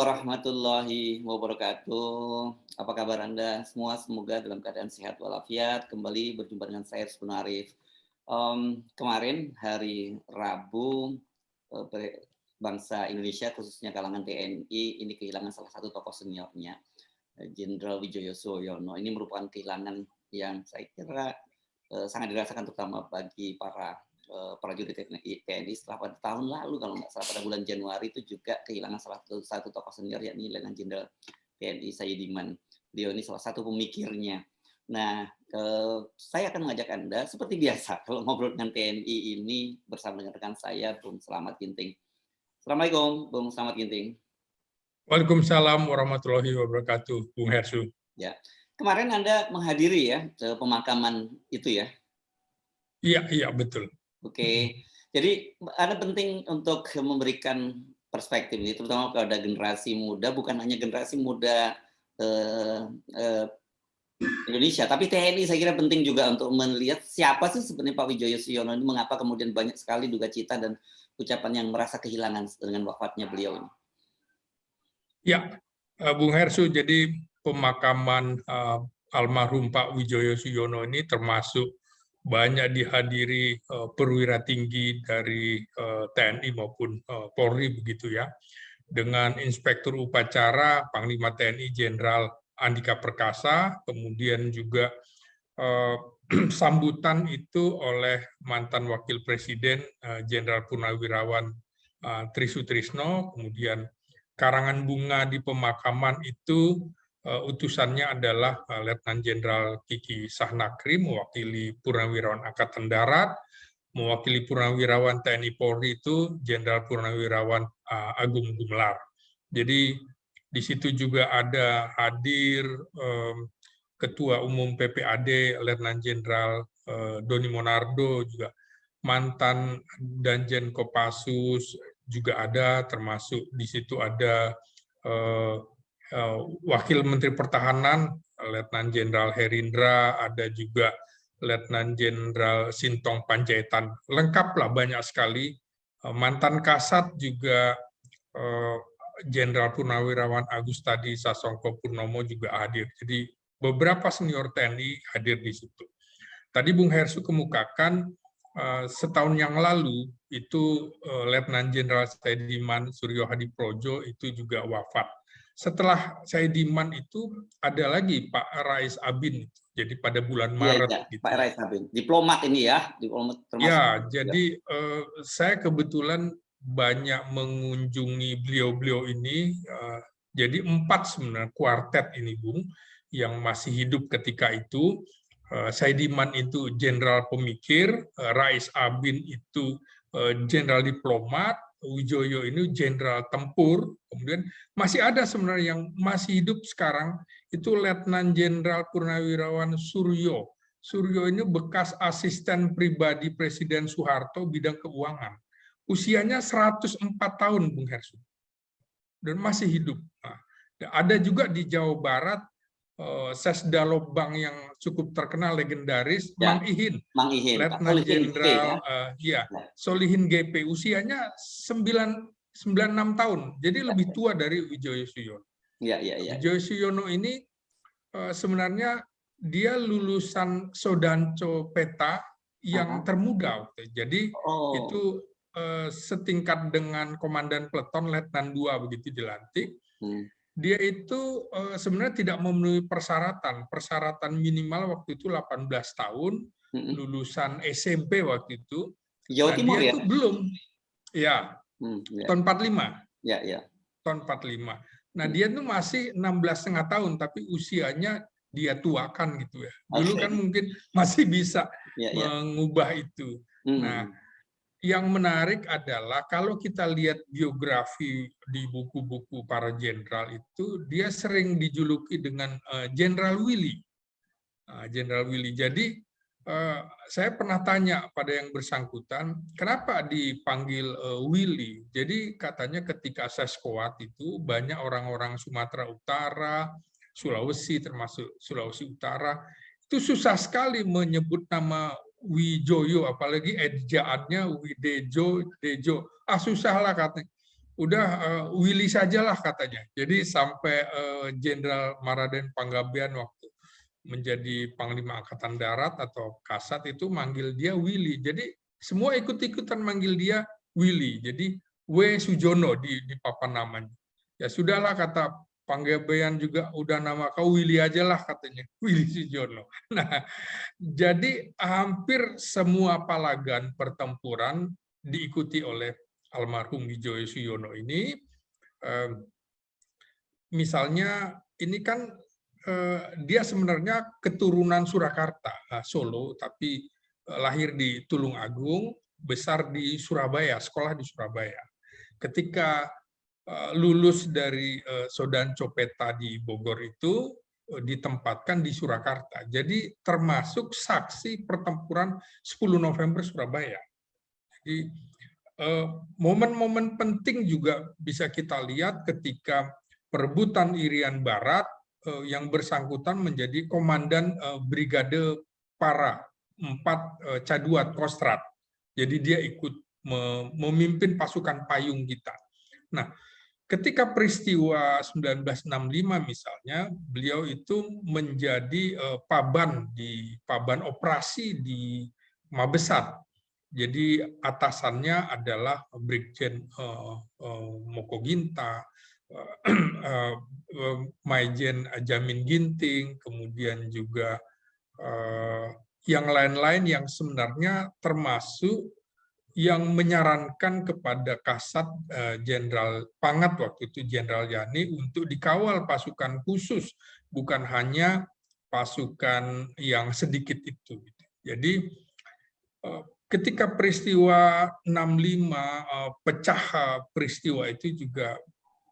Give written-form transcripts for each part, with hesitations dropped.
warahmatullahi wabarakatuh. Apa kabar Anda semua? Semoga dalam keadaan sehat walafiat. Kembali berjumpa dengan saya Rizwan Arif. Kemarin hari Rabu, bangsa Indonesia khususnya kalangan TNI ini kehilangan salah satu tokoh seniornya, Jenderal Wijoyo Suyono. Ini merupakan kehilangan yang saya kira sangat dirasakan terutama bagi para prajurit TNI setelah pada tahun lalu kalau nggak salah pada bulan Januari itu juga kehilangan salah satu tokoh senior yakni Letnan Jenderal TNI Sayidiman. Beliau ini salah satu pemikirnya. Nah, saya akan mengajak Anda seperti biasa kalau ngobrol dengan TNI ini bersama dengan rekan saya Bung Slamet Ginting. Assalamualaikum Bung Slamet Ginting. Waalaikumsalam warahmatullahi wabarakatuh, Bung Hersu. Ya, kemarin Anda menghadiri ya pemakaman itu ya? Iya betul. Oke, jadi ada penting untuk memberikan perspektif ini, terutama pada generasi muda, bukan hanya generasi muda Indonesia, tapi TNI saya kira penting juga untuk melihat siapa sih sebenarnya Pak Wijoyo Suyono ini, mengapa kemudian banyak sekali duka cita dan ucapan yang merasa kehilangan dengan wafatnya beliau ini. Ya, Bung Hersu, jadi pemakaman almarhum Pak Wijoyo Suyono ini termasuk banyak dihadiri perwira tinggi dari TNI maupun Polri begitu ya, dengan Inspektur Upacara Panglima TNI Jenderal Andika Perkasa, kemudian juga sambutan itu oleh mantan Wakil Presiden Jenderal Purnawirawan Tri Sutrisno, kemudian karangan bunga di pemakaman itu utusannya adalah Letnan Jenderal Kiki Sahnakri mewakili Purnawirawan Angkatan Darat, mewakili Purnawirawan TNI Polri itu Jenderal Purnawirawan Agung Gumelar. Jadi di situ juga ada hadir Ketua Umum PPAD Letnan Jenderal Doni Monardo, juga mantan Danjen Kopassus juga ada, termasuk di situ ada Wakil Menteri Pertahanan Letnan Jenderal Herindra, ada juga Letnan Jenderal Sintong Panjaitan, lengkaplah banyak sekali. Mantan Kasat juga Jenderal Purnawirawan Agustadi Sasongko Purnomo juga hadir. Jadi beberapa senior TNI hadir di situ. Tadi Bung Hersu kemukakan setahun yang lalu itu Letnan Jenderal Sayidiman Suryo Hadiprojo itu juga wafat. Setelah Sayidiman itu ada lagi Pak Rais Abin, jadi pada bulan Maret. Ya, gitu. Pak Rais Abin, diplomat ini ya, diplomat termasuk. Ya, jadi saya kebetulan banyak mengunjungi beliau-beliau ini. Jadi 4 sebenarnya kuartet ini, Bung, yang masih hidup ketika itu. Sayidiman itu jenderal pemikir, Rais Abin itu jenderal diplomat, Wijoyo ini jenderal tempur, kemudian masih ada sebenarnya yang masih hidup sekarang, itu Letnan Jenderal Purnawirawan Suryo. Suryo ini bekas asisten pribadi Presiden Soeharto bidang keuangan. Usianya 104 tahun, Bung Hersu. Dan masih hidup. Nah, ada juga di Jawa Barat, Sesda Lobang yang cukup terkenal, legendaris, Ya, Mang Ihin. Mang Ihin, Letnan Jenderal ya. Solihin GP, usianya 96 tahun, jadi lebih tua dari Wijoyo Suyono. Ya. Wijoyo Suyono ini sebenarnya dia lulusan Sodanco Peta yang termuda, jadi itu setingkat dengan Komandan Peleton Letnan II begitu dilantik. Dia itu sebenarnya tidak memenuhi persyaratan minimal waktu itu 18 tahun, lulusan SMP waktu itu. Jawa Timur dia ya? itu belum, ya, tahun 45. Ya. Tahun 45. Nah, dia itu masih 16,5 tahun, tapi usianya dia tuakan gitu ya. Dulu kan mungkin masih bisa mengubah itu. Nah, yang menarik adalah kalau kita lihat biografi di buku-buku para jenderal itu, dia sering dijuluki dengan Jenderal Willy. Jenderal Willy. Jadi saya pernah tanya pada yang bersangkutan, kenapa dipanggil Willy? Jadi katanya ketika saya sekolah itu banyak orang-orang Sumatera Utara, Sulawesi termasuk Sulawesi Utara, itu susah sekali menyebut nama Wijoyo, apalagi ejaannya Widejo, Dejo. Susah lah katanya. udah Willy sajalah katanya. Jadi sampai Jenderal Maraden Panggabean waktu menjadi Panglima Angkatan Darat atau Kasat itu manggil dia Willy. Jadi semua ikut-ikutan manggil dia Willy. Jadi W. Sujono di papan namanya. Ya sudahlah, kata Panggabean juga, udah nama kau Willy aja lah katanya, Willy Sujono. Nah, jadi hampir semua palagan pertempuran diikuti oleh almarhum Wijoyo Suyono ini. Misalnya ini kan dia sebenarnya keturunan Surakarta, Solo, tapi lahir di Tulungagung, besar di Surabaya, sekolah di Surabaya. Ketika lulus dari Sodan Copeta di Bogor itu ditempatkan di Surakarta. Jadi termasuk saksi pertempuran 10 November Surabaya. Jadi momen-momen penting juga bisa kita lihat ketika perebutan Irian Barat, yang bersangkutan menjadi komandan Brigade Para 4 Caduat Kostrat. Jadi dia ikut memimpin pasukan payung kita. Nah, ketika peristiwa 1965 misalnya, beliau itu menjadi paban operasi di Mabesat. Jadi atasannya adalah Brigjen Moko Ginta, Maijen Jamin Ginting, kemudian juga yang lain-lain yang sebenarnya termasuk yang menyarankan kepada Kasat Jenderal Pangat waktu itu, Jenderal Yani, untuk dikawal pasukan khusus, bukan hanya pasukan yang sedikit itu. Jadi ketika peristiwa 65 pecah peristiwa itu juga,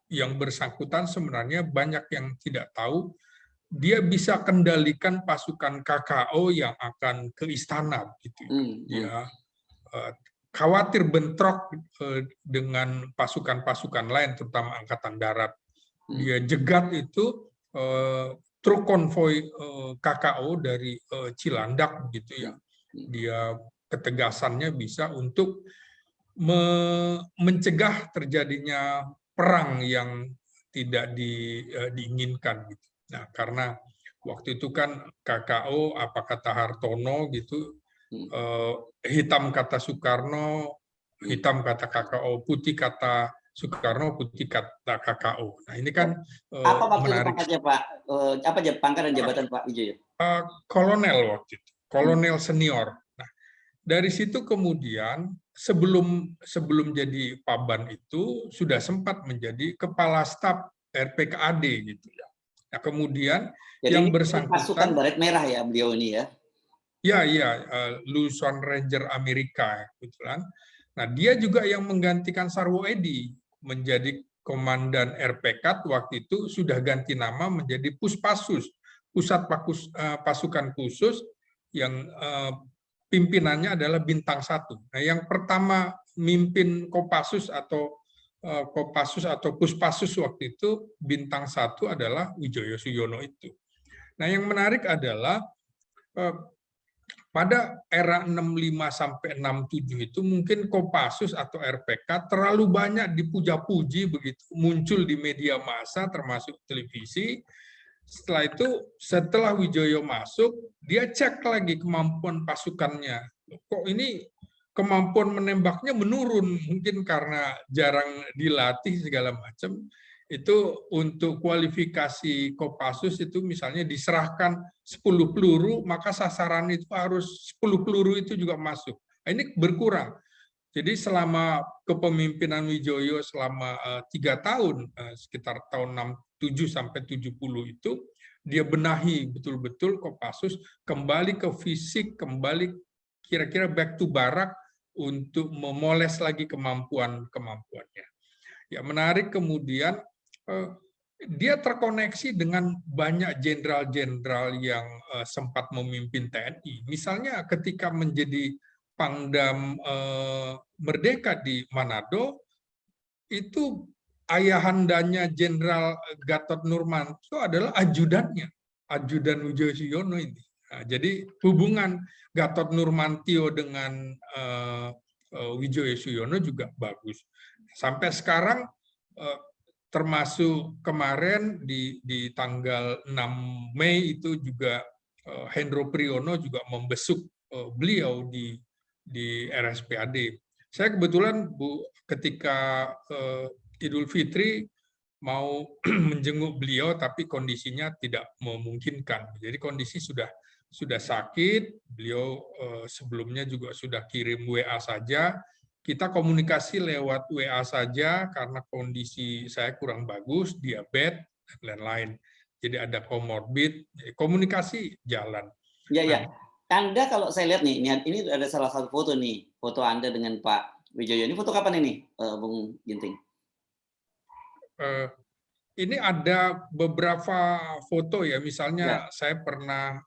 yang bersangkutan sebenarnya banyak yang tidak tahu, dia bisa kendalikan pasukan KKO yang akan ke istana gitu. Dia khawatir bentrok dengan pasukan-pasukan lain, terutama Angkatan Darat. Dia jegat itu truk konvoi KKO dari Cilandak gitu ya. Dia ketegasannya bisa untuk mencegah terjadinya perang yang tidak diinginkan gitu. Nah, karena waktu itu kan KKO, apa kata Hartono gitu, hitam kata Soekarno, hitam kata KKO, putih kata Soekarno, putih kata KKO. Nah, ini kan apa waktu menarik. itu pangkatnya Pak? Apa pangkat dan jabatan Pak Wijoyo? Kolonel waktu itu, kolonel senior. Nah, dari situ kemudian sebelum jadi paban itu sudah sempat menjadi kepala staf RPKAD gitu ya. Nah, kemudian jadi yang ini bersangkutan pasukan Baret Merah ya beliau ini ya. Ya, Luzon Ranger Amerika kebetulan. Nah, dia juga yang menggantikan Sarwo Edi menjadi komandan RPK waktu itu, sudah ganti nama menjadi Puspasus, Pusat Pasukan Khusus, yang pimpinannya adalah Bintang 1. Nah, yang pertama mimpin Kopassus atau Puspasus waktu itu Bintang 1 adalah Wijoyo Suyono itu. Nah, yang menarik adalah pada era 65 sampai 67 itu mungkin Kopassus atau RPK terlalu banyak dipuja-puji begitu, muncul di media massa termasuk televisi. Setelah itu, setelah Wijoyo masuk, dia cek lagi kemampuan pasukannya. Kok ini kemampuan menembaknya menurun, mungkin karena jarang dilatih segala macam. Itu untuk kualifikasi Kopassus itu misalnya diserahkan 10 peluru, maka sasaran itu harus 10 peluru itu juga masuk. Nah, ini berkurang. Jadi selama kepemimpinan Wijoyo selama 3 tahun, sekitar tahun 67 sampai 70 itu, dia benahi betul-betul Kopassus, kembali ke fisik, kembali kira-kira back to barak untuk memoles lagi kemampuannya. Ya, menarik kemudian dia terkoneksi dengan banyak jenderal-jenderal yang sempat memimpin TNI. Misalnya ketika menjadi Pangdam Merdeka di Manado, itu ayahandanya Jenderal Gatot Nurmantio adalah ajudannya, ajudan Wijoyo Suyono ini. Nah, jadi hubungan Gatot Nurmantio dengan Wijoyo Suyono juga bagus. Sampai sekarang termasuk kemarin di tanggal 6 Mei itu juga Hendro Priyono juga membesuk beliau di RSPAD. Saya kebetulan ketika Idul Fitri mau menjenguk beliau, tapi kondisinya tidak memungkinkan. Jadi kondisi sudah sakit. Beliau sebelumnya juga sudah kirim WA saja. Kita komunikasi lewat WA saja karena kondisi saya kurang bagus, diabetes dan lain-lain. Jadi ada komorbid, komunikasi jalan. Ya, ya. Anda kalau saya lihat nih, ini ada salah satu foto nih, foto Anda dengan Pak Wijoyo. Ini foto kapan ini, Bung Ginting? Ini ada beberapa foto ya, misalnya Ya. saya pernah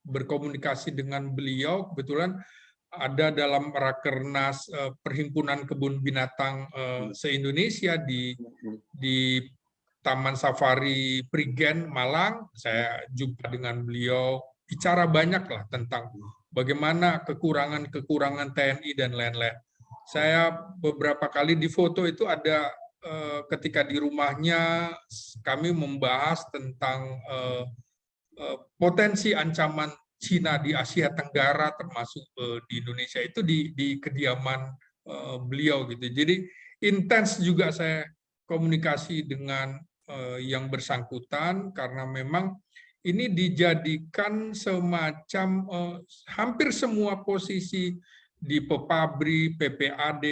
berkomunikasi dengan beliau, kebetulan ada dalam Rakernas Perhimpunan Kebun Binatang se-Indonesia di Taman Safari Prigen Malang. Saya jumpa dengan beliau, bicara banyak lah tentang bagaimana kekurangan TNI dan lain-lain. Saya beberapa kali di foto itu ada ketika di rumahnya kami membahas tentang potensi ancaman Cina di Asia Tenggara termasuk di Indonesia itu di kediaman beliau gitu. Jadi intens juga saya komunikasi dengan yang bersangkutan karena memang ini dijadikan semacam hampir semua posisi di Pepabri, PPAD,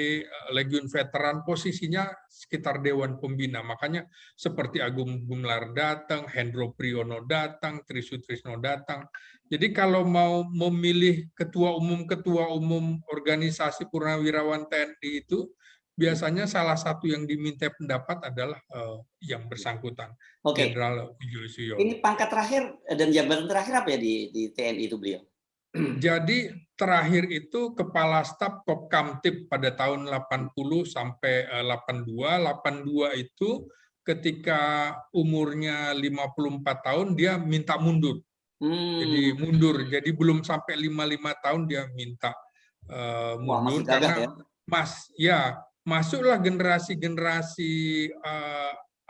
Legiun Veteran, posisinya sekitar Dewan Pembina. Makanya seperti Agung Gumelar datang, Hendro Priyono datang, Trisutrisno datang. Jadi kalau mau memilih ketua umum organisasi purnawirawan TNI itu, biasanya salah satu yang diminta pendapat adalah yang bersangkutan, Jenderal Wijoyo Suyono. Ini pangkat terakhir dan jabatan terakhir apa ya di TNI itu beliau? Jadi terakhir itu Kepala Staf Kopkamtib pada tahun 80 sampai 82. 82 itu ketika umurnya 54 tahun dia minta mundur. Jadi mundur. Jadi belum sampai 55 tahun dia minta mundur. Wah, karena ya masuklah generasi-generasi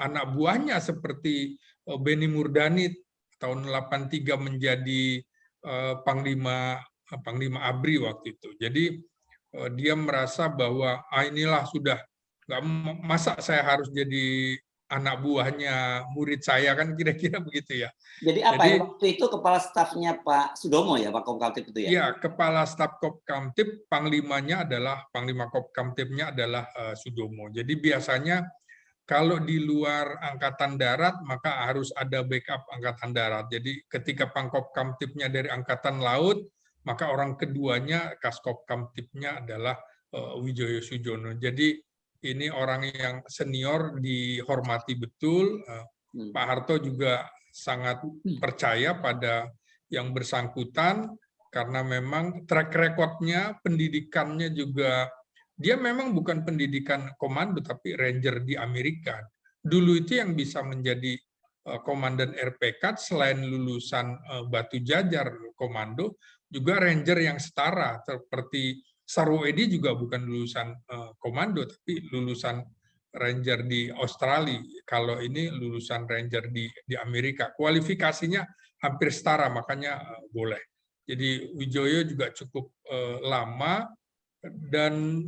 anak buahnya seperti Beni Murdani tahun 83 menjadi Panglima ABRI waktu itu. Jadi dia merasa bahwa inilah sudah nggak, masa saya harus jadi anak buahnya murid saya, kan kira-kira begitu ya. Jadi apa ya, waktu itu kepala stafnya Pak Sudomo ya, Pak Kopkamtib itu ya? Iya, kepala staf Kopkamtib, panglimanya adalah Panglima Kopkamtibnya adalah Sudomo. Jadi biasanya kalau di luar Angkatan Darat, maka harus ada backup Angkatan Darat. Jadi ketika Pangkopkamtibnya dari Angkatan Laut, maka orang keduanya Kaskopkamtibnya adalah Wijoyo Sujono. Jadi ini orang yang senior, dihormati betul. Pak Harto juga sangat percaya pada yang bersangkutan, karena memang track record-nya, pendidikannya juga. Dia memang bukan pendidikan komando, tapi ranger di Amerika. Dulu itu yang bisa menjadi komandan RPK selain lulusan Batu Jajar komando, juga ranger yang setara. Seperti Sarwo Edi juga bukan lulusan komando, tapi lulusan ranger di Australia. Kalau ini lulusan ranger di Amerika. Kualifikasinya hampir setara, makanya boleh. Jadi Wijoyo juga cukup lama. Dan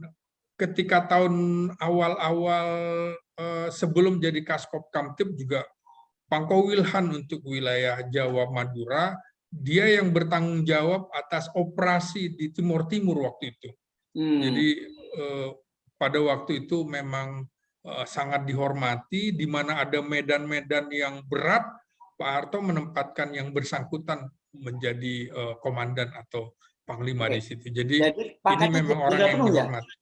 ketika tahun awal-awal sebelum jadi Kaskopkamtib juga Pangko Wilhan untuk wilayah Jawa Madura, dia yang bertanggung jawab atas operasi di Timur Timur waktu itu. Jadi pada waktu itu memang sangat dihormati, di mana ada medan-medan yang berat, Pak Harto menempatkan yang bersangkutan menjadi komandan atau panglima di situ. Jadi ini memang orang yang dihormati.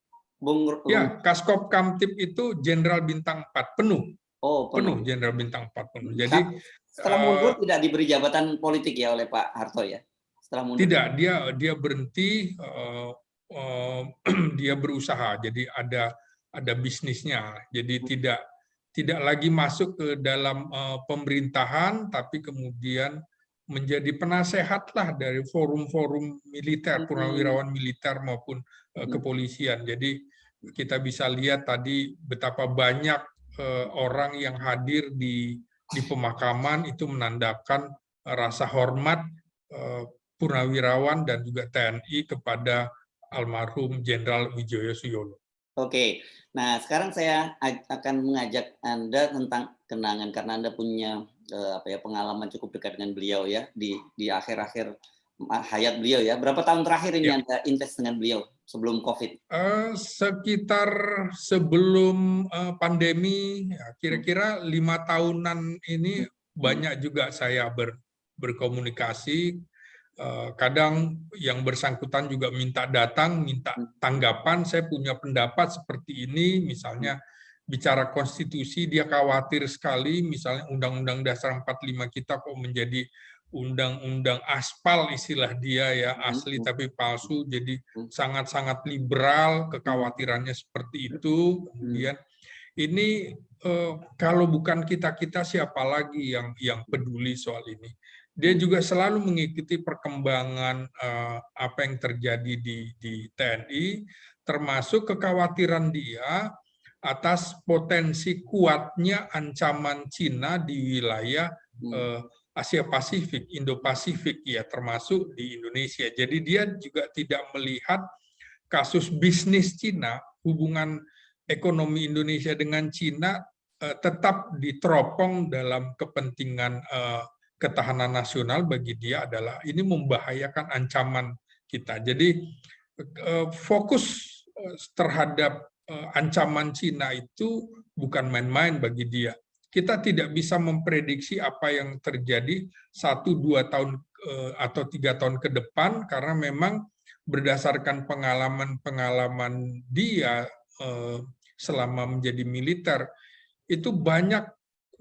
Ya, Kaskopkamtib itu Jenderal Bintang 4 penuh. Penuh Jenderal Bintang 4 penuh. Jadi setelah mundur tidak diberi jabatan politik ya oleh Pak Harto ya? Setelah mundur. Tidak, dia berhenti, dia berusaha. Jadi ada bisnisnya. Jadi tidak lagi masuk ke dalam pemerintahan, tapi kemudian menjadi penasehat lah dari forum-forum militer, purnawirawan militer maupun kepolisian. Jadi kita bisa lihat tadi betapa banyak orang yang hadir di pemakaman, itu menandakan rasa hormat purnawirawan dan juga TNI kepada almarhum Jenderal Wijoyo Suyono. Oke, nah sekarang saya akan mengajak Anda tentang kenangan karena Anda punya pengalaman cukup dekat dengan beliau ya di akhir-akhir hayat beliau ya. Berapa tahun terakhir ini Ya. Anda intens dengan beliau sebelum COVID? Sekitar sebelum pandemi, kira-kira 5 tahunan ini banyak juga saya berkomunikasi. Kadang yang bersangkutan juga minta datang, minta tanggapan, saya punya pendapat seperti ini, misalnya bicara konstitusi, dia khawatir sekali, misalnya Undang-Undang Dasar 45 kita kok menjadi undang-undang aspal istilah dia ya, asli tapi palsu, jadi sangat-sangat liberal, kekhawatirannya seperti itu. Kemudian ini kalau bukan kita-kita siapa lagi yang peduli soal ini. Dia juga selalu mengikuti perkembangan apa yang terjadi di TNI, termasuk kekhawatiran dia atas potensi kuatnya ancaman Cina di wilayah Asia Pasifik, Indo-Pasifik ya, termasuk di Indonesia. Jadi dia juga tidak melihat kasus bisnis Cina, hubungan ekonomi Indonesia dengan Cina tetap diteropong dalam kepentingan ketahanan nasional. Bagi dia adalah ini membahayakan ancaman kita. Jadi fokus terhadap ancaman Cina itu bukan main-main bagi dia. Kita tidak bisa memprediksi apa yang terjadi 1-2 tahun atau 3 tahun ke depan, karena memang berdasarkan pengalaman-pengalaman dia selama menjadi militer, itu banyak,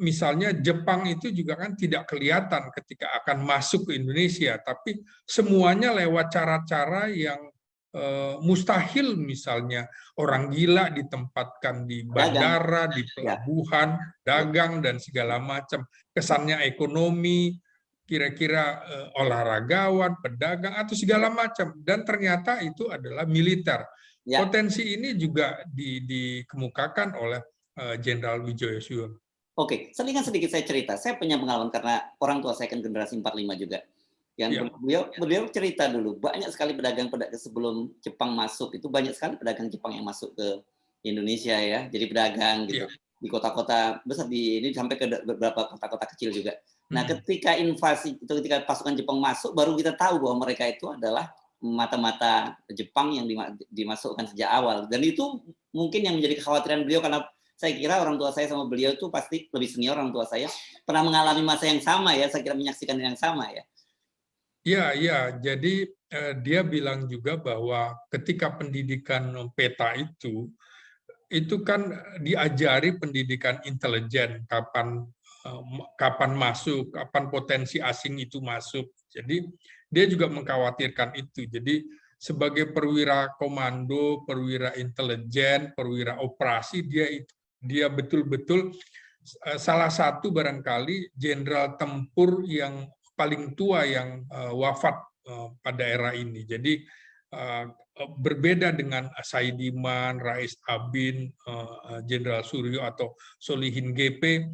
misalnya Jepang itu juga kan tidak kelihatan ketika akan masuk ke Indonesia, tapi semuanya lewat cara-cara yang mustahil, misalnya orang gila ditempatkan di bandara, di pelabuhan, dagang, dan segala macam. Kesannya ekonomi, kira-kira olahragawan, pedagang, atau segala macam. Dan ternyata itu adalah militer. Potensi ini juga dikemukakan oleh Jenderal Wijoyo Suyono. Oke, sedikit saya cerita. Saya punya pengalaman karena orang tua saya kan generasi 45 juga. Yang beliau cerita dulu, banyak sekali pedagang-pedagang sebelum Jepang masuk, itu banyak sekali pedagang Jepang yang masuk ke Indonesia ya, jadi pedagang gitu. Di kota-kota besar, ini sampai ke beberapa kota-kota kecil juga. Nah, ketika invasi, ketika pasukan Jepang masuk, baru kita tahu bahwa mereka itu adalah mata-mata Jepang yang dimasukkan sejak awal. Dan itu mungkin yang menjadi kekhawatiran beliau, karena saya kira orang tua saya sama beliau itu pasti lebih senior, orang tua saya pernah mengalami masa yang sama ya, saya kira menyaksikan yang sama ya. Ya, jadi dia bilang juga bahwa ketika pendidikan peta itu kan diajari pendidikan intelijen, kapan masuk, kapan potensi asing itu masuk. Jadi dia juga mengkhawatirkan itu. Jadi sebagai perwira komando, perwira intelijen, perwira operasi, dia betul-betul salah satu barangkali jenderal tempur yang paling tua yang wafat pada era ini. Jadi berbeda dengan Saidiman, Rais Abin, Jenderal Suryo atau Solihin GP,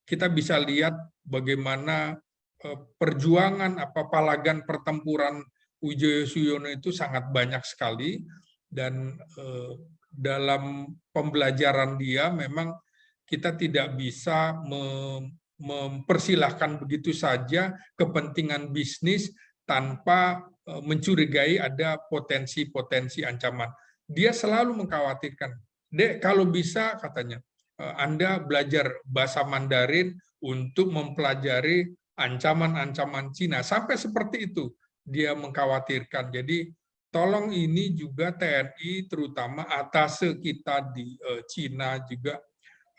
kita bisa lihat bagaimana perjuangan palagan pertempuran Wijoyo Suyono itu sangat banyak sekali, dan dalam pembelajaran dia memang kita tidak bisa mempersilahkan begitu saja kepentingan bisnis tanpa mencurigai ada potensi-potensi ancaman. Dia selalu mengkhawatirkan, Dek, kalau bisa, katanya, Anda belajar bahasa Mandarin untuk mempelajari ancaman-ancaman Cina. Sampai seperti itu dia mengkhawatirkan. Jadi tolong ini juga TNI, terutama atase kita di Cina juga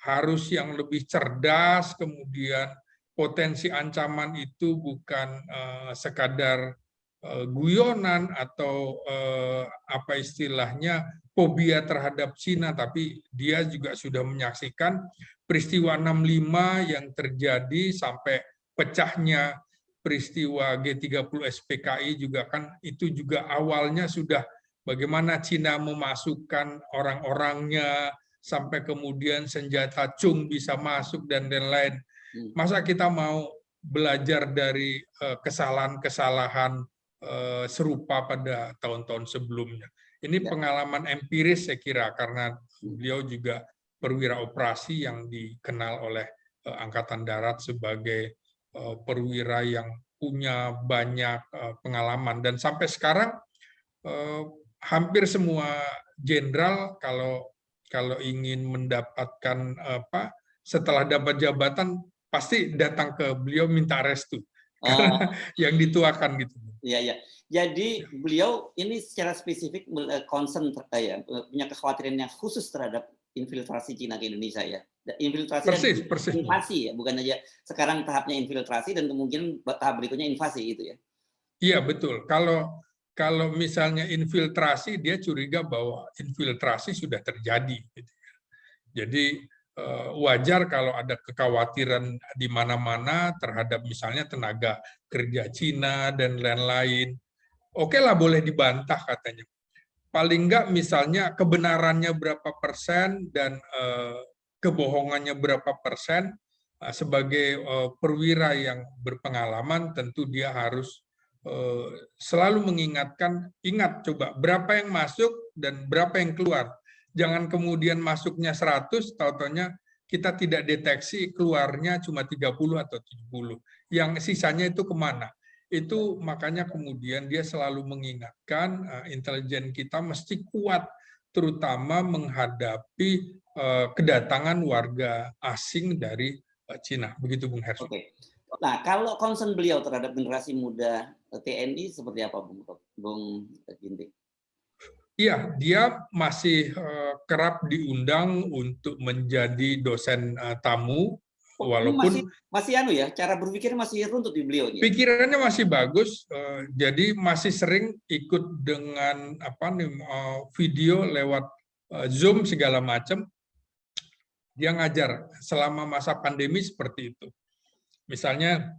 harus yang lebih cerdas, kemudian potensi ancaman itu bukan sekadar guyonan atau apa istilahnya fobia terhadap Cina, tapi dia juga sudah menyaksikan peristiwa 65 yang terjadi sampai pecahnya peristiwa G30 SPKI juga kan, itu juga awalnya sudah bagaimana Cina memasukkan orang-orangnya, sampai kemudian senjata Chung bisa masuk dan lain-lain. Masa kita mau belajar dari kesalahan-kesalahan serupa pada tahun-tahun sebelumnya? Ini pengalaman empiris saya kira, karena beliau juga perwira operasi yang dikenal oleh Angkatan Darat sebagai perwira yang punya banyak pengalaman. Dan sampai sekarang hampir semua jenderal kalau ingin mendapatkan setelah dapat jabatan pasti datang ke beliau minta restu karena yang dituakan gitu. Iya, iya. Jadi beliau ini secara spesifik concern punya kekhawatiran yang khusus terhadap infiltrasi Cina ke Indonesia ya. Infiltrasi persis. dan invasi ya, bukan aja sekarang tahapnya infiltrasi dan kemungkinan tahap berikutnya invasi gitu ya. Iya betul. Kalau misalnya infiltrasi, dia curiga bahwa infiltrasi sudah terjadi. Jadi wajar kalau ada kekhawatiran di mana-mana terhadap misalnya tenaga kerja Cina dan lain-lain. Oke lah, boleh dibantah katanya. Paling enggak misalnya kebenarannya berapa persen dan kebohongannya berapa persen, sebagai perwira yang berpengalaman tentu dia harus selalu mengingatkan, ingat coba berapa yang masuk dan berapa yang keluar. Jangan kemudian masuknya 100, tahu-taunya kita tidak deteksi, keluarnya cuma 30 atau 70. Yang sisanya itu kemana? Itu makanya kemudian dia selalu mengingatkan intelijen kita mesti kuat, terutama menghadapi kedatangan warga asing dari Cina. Begitu Bung Hersu. Oke. Nah, kalau concern beliau terhadap generasi muda TNI seperti apa, Bung Ginting? Iya, dia masih kerap diundang untuk menjadi dosen tamu, walaupun masih cara berpikir masih runtut di beliau. Pikirannya masih bagus, jadi masih sering ikut dengan video lewat Zoom segala macam. Dia ngajar selama masa pandemi seperti itu. Misalnya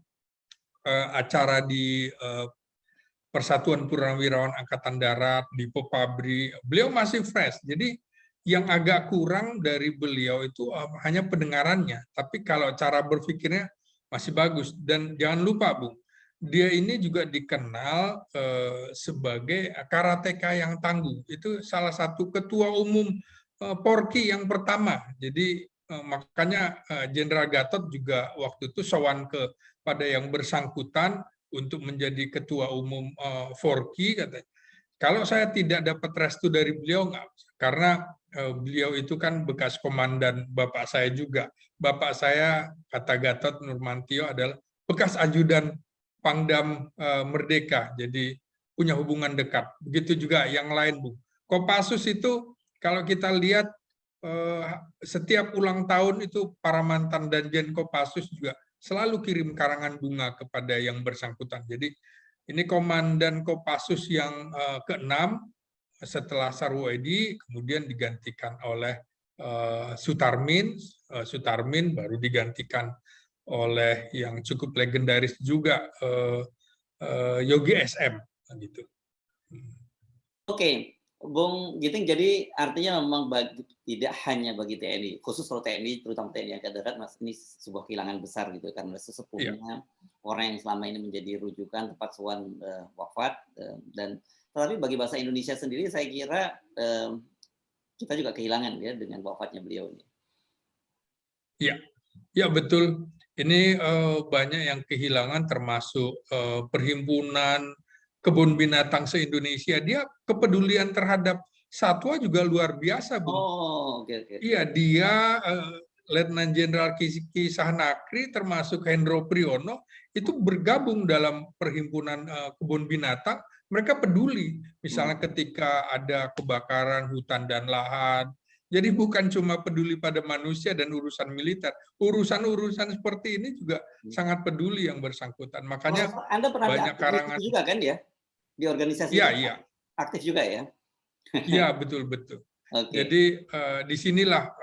acara di Persatuan Purnawirawan Angkatan Darat, di Popabri, beliau masih fresh. Jadi yang agak kurang dari beliau itu hanya pendengarannya, tapi kalau cara berpikirnya masih bagus. Dan jangan lupa, Bung, dia ini juga dikenal sebagai karateka yang tangguh. Itu salah satu ketua umum Porki yang pertama. Jadi makanya Jenderal Gatot juga waktu itu sowan kepada yang bersangkutan untuk menjadi ketua umum Forki, katanya. Kalau saya tidak dapat restu dari beliau, enggak, karena beliau itu kan bekas komandan bapak saya juga. Bapak saya, kata Gatot Nurmantio, adalah bekas ajudan Pangdam Merdeka, jadi punya hubungan dekat. Begitu juga yang lain, Bu. Kopassus itu kalau kita lihat setiap ulang tahun itu para mantan Danjen Kopassus juga selalu kirim karangan bunga kepada yang bersangkutan. Jadi ini Komandan Kopassus yang ke-6 setelah Sarwoedi, kemudian digantikan oleh Sutarmin. Sutarmin baru digantikan oleh yang cukup legendaris juga, Yogi SM. Gitu. Oke, Bung Ginting, jadi artinya memang tidak hanya bagi TNI, khusus kalau TNI, terutama TNI Angkatan Darat, Mas, ini sebuah kehilangan besar gitu, karena sesepuhnya orang yang selama ini menjadi rujukan tempat sowan wafat, dan tetapi bagi bahasa Indonesia sendiri saya kira kita juga kehilangan ya dengan wafatnya beliau ini. Iya, ya betul. Ini banyak yang kehilangan, termasuk perhimpunan kebun binatang se-Indonesia. Dia kepedulian terhadap satwa juga luar biasa, Bung. Iya, dia Letnan Jenderal Ki Sahnakri termasuk Hendro Priyono itu bergabung dalam perhimpunan kebun binatang. Mereka peduli, misalnya ketika ada kebakaran hutan dan lahan. Jadi bukan cuma peduli pada manusia dan urusan militer, urusan-urusan seperti ini juga sangat peduli yang bersangkutan. Makanya Anda pernah banyak karangan juga kan ya di organisasi? Iya. Aktif juga ya? Iya, betul. Jadi disinilah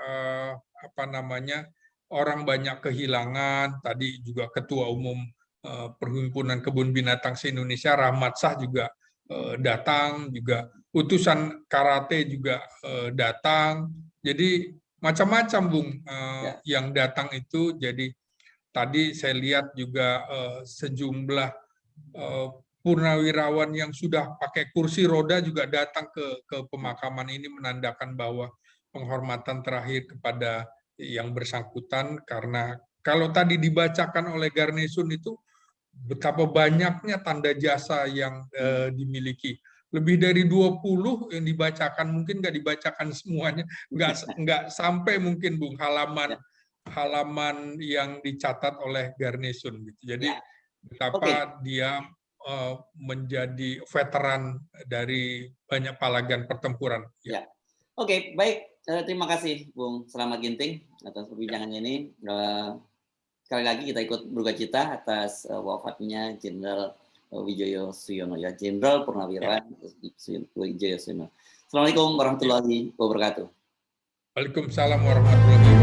orang banyak kehilangan. Tadi juga Ketua Umum Perhimpunan Kebun Binatang se-Indonesia Rahmat Shah juga datang, juga utusan karate juga datang. Jadi macam-macam Bung yang datang itu. Jadi tadi saya lihat juga sejumlah purnawirawan yang sudah pakai kursi roda juga datang ke pemakaman ini, menandakan bahwa penghormatan terakhir kepada yang bersangkutan. Karena kalau tadi dibacakan oleh Garnison itu betapa banyaknya tanda jasa yang dimiliki. Lebih dari 20 yang dibacakan, mungkin nggak dibacakan semuanya, nggak sampai mungkin Bung halaman yang dicatat oleh Garnison gitu. Jadi betapa dia menjadi veteran dari banyak palagan pertempuran. Ya. Oke, baik. Terima kasih Bung Slamet Ginting atas perbincangannya ini. Sekali lagi kita ikut berduka cita atas wafatnya Jenderal Wijoyo Suyono, ya, Jenderal Purnawirawan Wijoyo Suyono. Assalamualaikum warahmatullahi wabarakatuh. Waalaikumsalam warahmatullahi wabarakatuh.